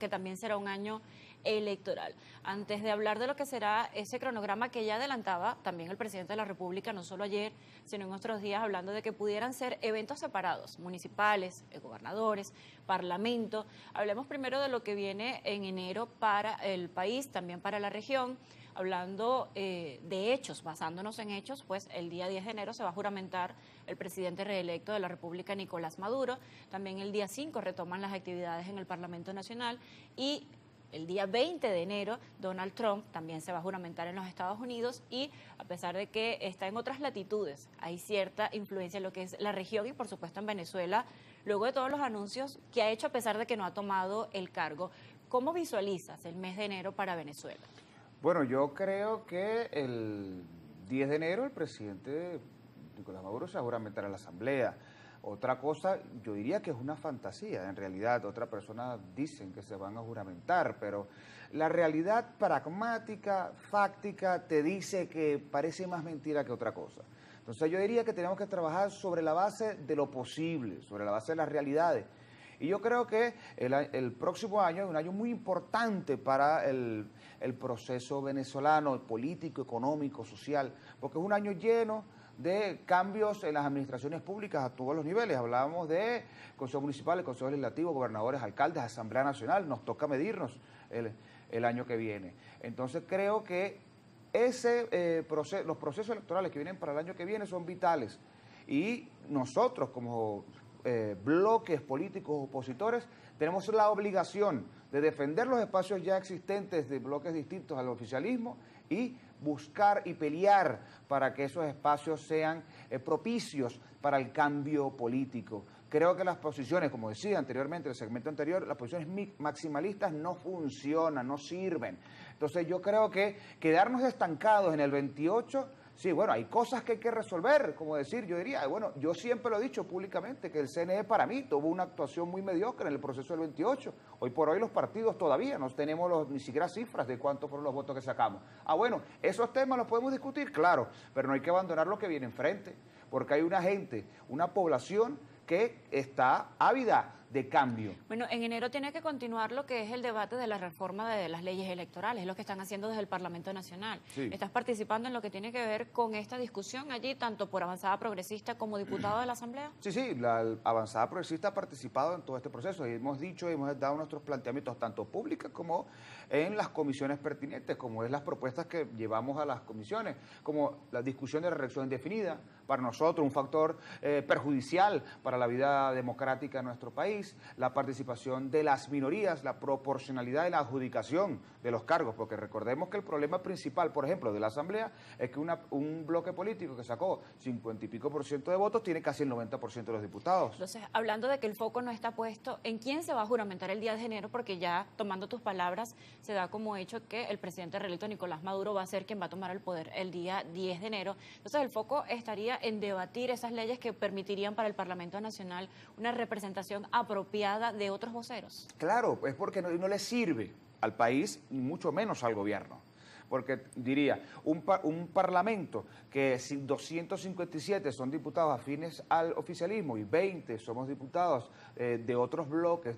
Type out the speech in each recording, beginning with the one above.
que también será un año electoral. Antes de hablar de lo que será ese cronograma que ya adelantaba también el presidente de la República, no solo ayer, sino en otros días, hablando de que pudieran ser eventos separados, municipales, gobernadores, parlamento. Hablemos primero de lo que viene en enero para el país, también para la región. Hablando de hechos, basándonos en hechos, pues el día 10 de enero se va a juramentar el presidente reelecto de la República, Nicolás Maduro. También el día 5 retoman las actividades en el Parlamento Nacional y el día 20 de enero, Donald Trump también se va a juramentar en los Estados Unidos y a pesar de que está en otras latitudes, hay cierta influencia en lo que es la región y por supuesto en Venezuela, luego de todos los anuncios que ha hecho a pesar de que no ha tomado el cargo. ¿Cómo visualizas el mes de enero para Venezuela? Bueno, yo creo que el 10 de enero el presidente Nicolás Maduro se va a juramentar en la Asamblea. Otra cosa, yo diría que es una fantasía, en realidad. Otras personas dicen que se van a juramentar, pero la realidad pragmática, fáctica, te dice que parece más mentira que otra cosa. Entonces yo diría que tenemos que trabajar sobre la base de lo posible, sobre la base de las realidades. Y yo creo que el próximo año es un año muy importante para el proceso venezolano, político, económico, social, porque es un año lleno de cambios en las administraciones públicas a todos los niveles. Hablábamos de Consejo Municipal, Consejo Legislativo, gobernadores, alcaldes, Asamblea Nacional. Nos toca medirnos el año que viene. Entonces creo que los procesos electorales que vienen para el año que viene son vitales. Y nosotros como bloques políticos opositores, tenemos la obligación de defender los espacios ya existentes de bloques distintos al oficialismo y buscar y pelear para que esos espacios sean propicios para el cambio político. Creo que las posiciones, como decía anteriormente en el segmento anterior, las posiciones maximalistas no funcionan, no sirven. Entonces yo creo que quedarnos estancados en el 28... Sí, bueno, hay cosas que hay que resolver, como decir, yo diría, bueno, yo siempre lo he dicho públicamente que el CNE para mí tuvo una actuación muy mediocre en el proceso del 28. Hoy por hoy los partidos todavía no tenemos ni siquiera cifras de cuántos fueron los votos que sacamos. Ah, bueno, esos temas los podemos discutir, claro, pero no hay que abandonar lo que viene enfrente, porque hay una gente, una población que está ávida de cambio. Bueno, en enero tiene que continuar lo que es el debate de la reforma de las leyes electorales, es lo que están haciendo desde el Parlamento Nacional. Sí. ¿Estás participando en lo que tiene que ver con esta discusión allí, tanto por Avanzada Progresista como diputado de la Asamblea? Sí, la Avanzada Progresista ha participado en todo este proceso y hemos dicho y hemos dado nuestros planteamientos tanto públicos como en las comisiones pertinentes, como es las propuestas que llevamos a las comisiones, como la discusión de la reelección indefinida, para nosotros un factor perjudicial para la vida democrática de nuestro país, la participación de las minorías, la proporcionalidad y la adjudicación de los cargos, porque recordemos que el problema principal, por ejemplo, de la Asamblea es que un bloque político que sacó 50 y pico % de votos tiene casi el 90% de los diputados. Entonces, hablando de que el foco no está puesto, ¿en quién se va a juramentar el 10 de enero? Porque ya, tomando tus palabras, se da como hecho que el presidente reelecto Nicolás Maduro va a ser quien va a tomar el poder el día 10 de enero. Entonces, el foco estaría en debatir esas leyes que permitirían para el Parlamento Nacional una representación apropiada de otros voceros. Claro, es porque no le sirve al país, ni mucho menos al gobierno. Porque diría, un parlamento que si 257 son diputados afines al oficialismo y 20 somos diputados de otros bloques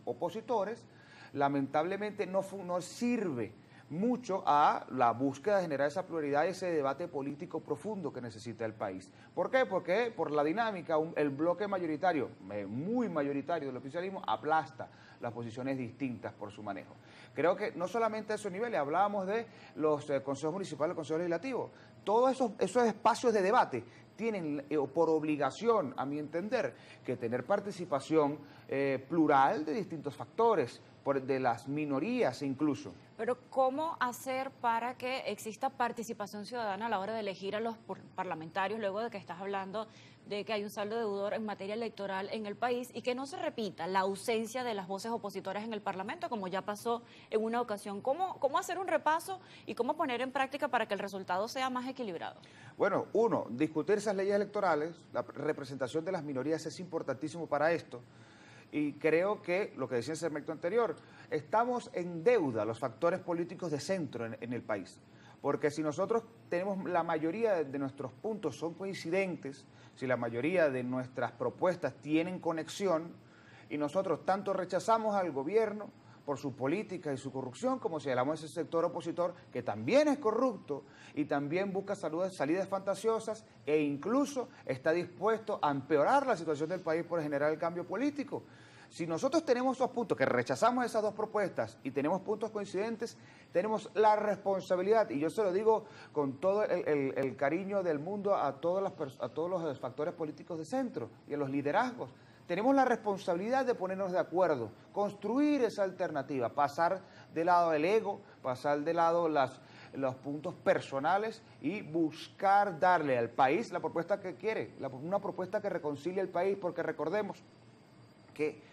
opositores, lamentablemente no sirve mucho a la búsqueda de generar esa pluralidad y ese debate político profundo que necesita el país. ¿Por qué? Porque por la dinámica, el bloque mayoritario, muy mayoritario del oficialismo, aplasta las posiciones distintas por su manejo. Creo que no solamente a esos niveles, hablábamos de los consejos municipales, el consejo legislativo, todos esos espacios de debate tienen por obligación, a mi entender, que tener participación plural de distintos factores, de las minorías incluso. Pero ¿cómo hacer para que exista participación ciudadana a la hora de elegir a los parlamentarios, luego de que estás hablando de que hay un saldo deudor en materia electoral en el país y que no se repita la ausencia de las voces opositoras en el Parlamento, como ya pasó en una ocasión? ¿Cómo hacer un repaso y cómo poner en práctica para que el resultado sea más equilibrado? Bueno, uno, discutir esas leyes electorales, la representación de las minorías es importantísimo para esto. Y creo que, lo que decía en el segmento anterior, estamos en deuda los factores políticos de centro en el país. Porque si nosotros tenemos la mayoría de nuestros puntos son coincidentes, si la mayoría de nuestras propuestas tienen conexión, y nosotros tanto rechazamos al gobierno por su política y su corrupción, como señalamos ese sector opositor, que también es corrupto y también busca salidas fantasiosas e incluso está dispuesto a empeorar la situación del país por generar el cambio político. Si nosotros tenemos esos puntos, que rechazamos esas dos propuestas y tenemos puntos coincidentes, tenemos la responsabilidad, y yo se lo digo con todo el cariño del mundo a todos los factores políticos de centro y a los liderazgos, tenemos la responsabilidad de ponernos de acuerdo, construir esa alternativa, pasar de lado el ego, pasar de lado los puntos personales y buscar darle al país la propuesta que quiere, una propuesta que reconcilie el país, porque recordemos que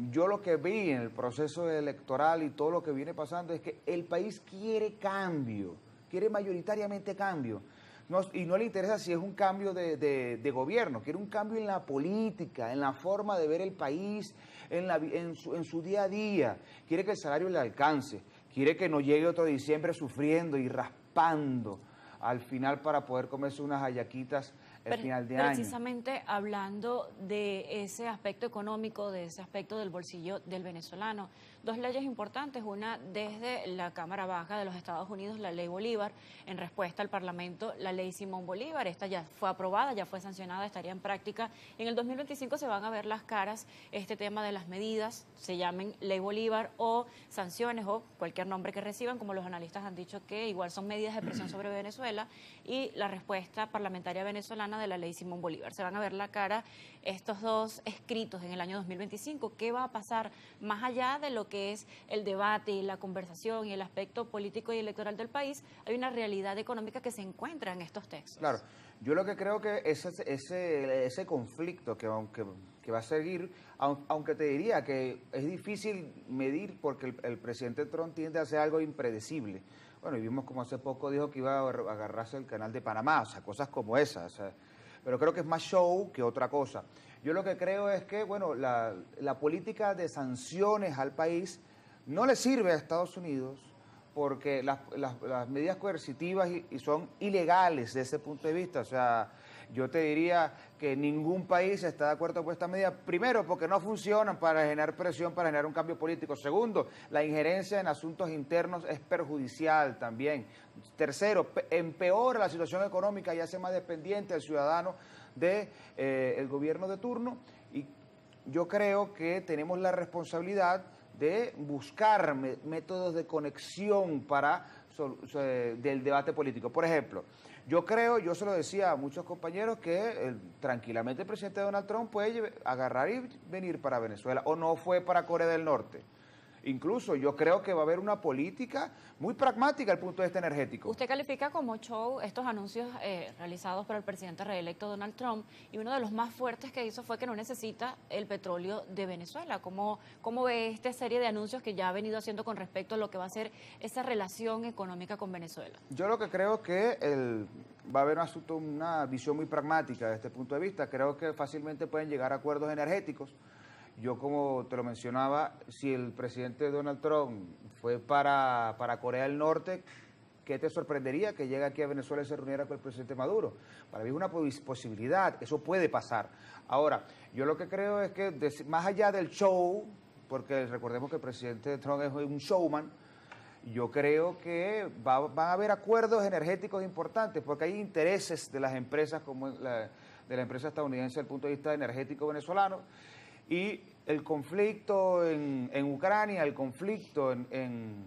yo lo que vi en el proceso electoral y todo lo que viene pasando es que el país quiere cambio, quiere mayoritariamente cambio. Y no le interesa si es un cambio de gobierno, quiere un cambio en la política, en la forma de ver el país, en su día a día. Quiere que el salario le alcance, quiere que no llegue otro diciembre sufriendo y raspando al final para poder comerse unas hallaquitas el final de año. Precisamente hablando de ese aspecto económico, de ese aspecto del bolsillo del venezolano, dos leyes importantes, una desde la Cámara Baja de los Estados Unidos, la Ley Bolívar, en respuesta al Parlamento, la Ley Simón Bolívar, esta ya fue aprobada, ya fue sancionada, estaría en práctica. En el 2025 se van a ver las caras este tema de las medidas, se llamen Ley Bolívar o sanciones o cualquier nombre que reciban, como los analistas han dicho que igual son medidas de presión sobre Venezuela, y la respuesta parlamentaria venezolana de la Ley Simón Bolívar. Se van a ver la cara estos dos escritos en el año 2025. ¿Qué va a pasar más allá de lo que es el debate y la conversación y el aspecto político y electoral del país? Hay una realidad económica que se encuentra en estos textos. Claro, yo lo que creo que ese conflicto que va a seguir, aunque te diría que es difícil medir porque el presidente Trump tiende a hacer algo impredecible. Bueno, y vimos como hace poco dijo que iba a agarrarse el canal de Panamá, o sea, cosas como esas, o sea, pero creo que es más show que otra cosa. Yo lo que creo es que, bueno, la política de sanciones al país no le sirve a Estados Unidos porque las medidas coercitivas y son ilegales desde ese punto de vista. O sea, yo te diría que ningún país está de acuerdo con esta medida. Primero, porque no funcionan para generar presión, para generar un cambio político. Segundo, la injerencia en asuntos internos es perjudicial también. Tercero, empeora la situación económica y hace más dependiente al ciudadano del gobierno de turno. Y yo creo que tenemos la responsabilidad de buscar métodos de conexión del debate político. Por ejemplo, yo se lo decía a muchos compañeros que tranquilamente el presidente Donald Trump puede agarrar y venir para Venezuela, o no fue para Corea del Norte. Incluso yo creo que va a haber una política muy pragmática al punto de vista energético. Usted califica como show estos anuncios realizados por el presidente reelecto Donald Trump, y uno de los más fuertes que hizo fue que no necesita el petróleo de Venezuela. ¿Cómo ve esta serie de anuncios que ya ha venido haciendo con respecto a lo que va a ser esa relación económica con Venezuela? Yo lo que creo que va a haber una visión muy pragmática desde este punto de vista. Creo que fácilmente pueden llegar a acuerdos energéticos. Yo, como te lo mencionaba, si el presidente Donald Trump fue para Corea del Norte, ¿qué te sorprendería que llegue aquí a Venezuela y se reuniera con el presidente Maduro? Para mí es una posibilidad, eso puede pasar. Ahora, yo lo que creo es que más allá del show, porque recordemos que el presidente Trump es un showman, yo creo que van a haber acuerdos energéticos importantes, porque hay intereses de las empresas, como de la empresa estadounidense desde el punto de vista energético venezolano. Y el conflicto en Ucrania, el conflicto en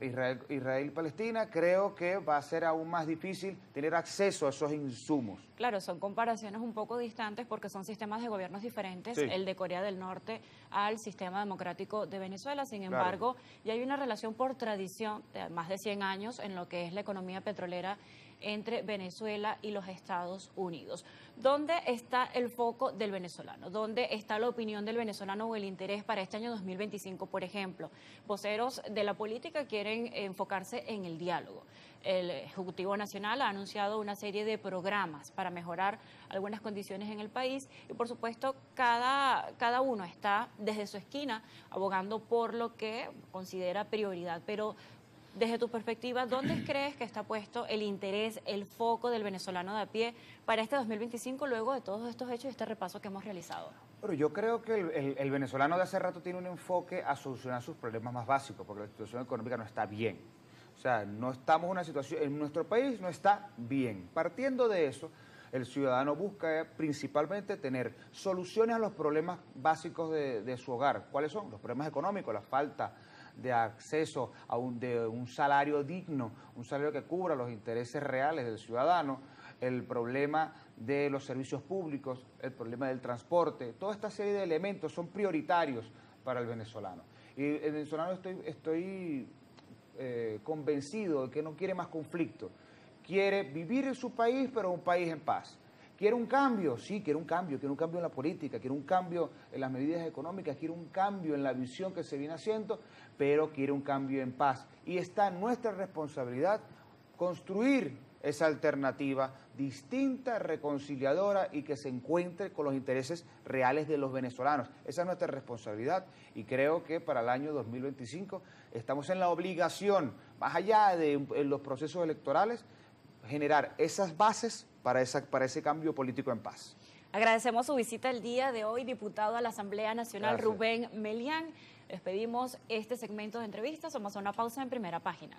Israel-Palestina, creo que va a ser aún más difícil tener acceso a esos insumos. Claro, son comparaciones un poco distantes porque son sistemas de gobiernos diferentes, sí, el de Corea del Norte al sistema democrático de Venezuela. Sin embargo, claro, ya hay una relación por tradición de más de 100 años en lo que es la economía petrolera entre Venezuela y los Estados Unidos. ¿Dónde está el foco del venezolano? ¿Dónde está la opinión del venezolano o el interés para este año 2025, por ejemplo? Voceros de la política quieren enfocarse en el diálogo. El Ejecutivo Nacional ha anunciado una serie de programas para mejorar algunas condiciones en el país y, por supuesto, cada uno está desde su esquina abogando por lo que considera prioridad. Pero desde tu perspectiva, ¿dónde crees que está puesto el interés, el foco del venezolano de a pie para este 2025 luego de todos estos hechos y este repaso que hemos realizado? Pero yo creo que el venezolano de hace rato tiene un enfoque a solucionar sus problemas más básicos, porque la situación económica no está bien. O sea, no estamos en una situación, en nuestro país no está bien. Partiendo de eso, el ciudadano busca principalmente tener soluciones a los problemas básicos de su hogar. ¿Cuáles son? Los problemas económicos, la falta de acceso a un salario digno, un salario que cubra los intereses reales del ciudadano, el problema de los servicios públicos, el problema del transporte. Toda esta serie de elementos son prioritarios para el venezolano. Y el venezolano estoy convencido de que no quiere más conflicto. Quiere vivir en su país, pero un país en paz. ¿Quiere un cambio? Sí, quiere un cambio en la política, quiere un cambio en las medidas económicas, quiere un cambio en la visión que se viene haciendo, pero quiere un cambio en paz. Y está en nuestra responsabilidad construir esa alternativa distinta, reconciliadora y que se encuentre con los intereses reales de los venezolanos. Esa es nuestra responsabilidad y creo que para el año 2025 estamos en la obligación, más allá de los procesos electorales, generar esas bases para ese cambio político en paz. Agradecemos su visita el día de hoy, diputado a la Asamblea Nacional. Gracias. Rubén Melián. Despedimos este segmento de entrevistas. Vamos a una pausa en Primera Página.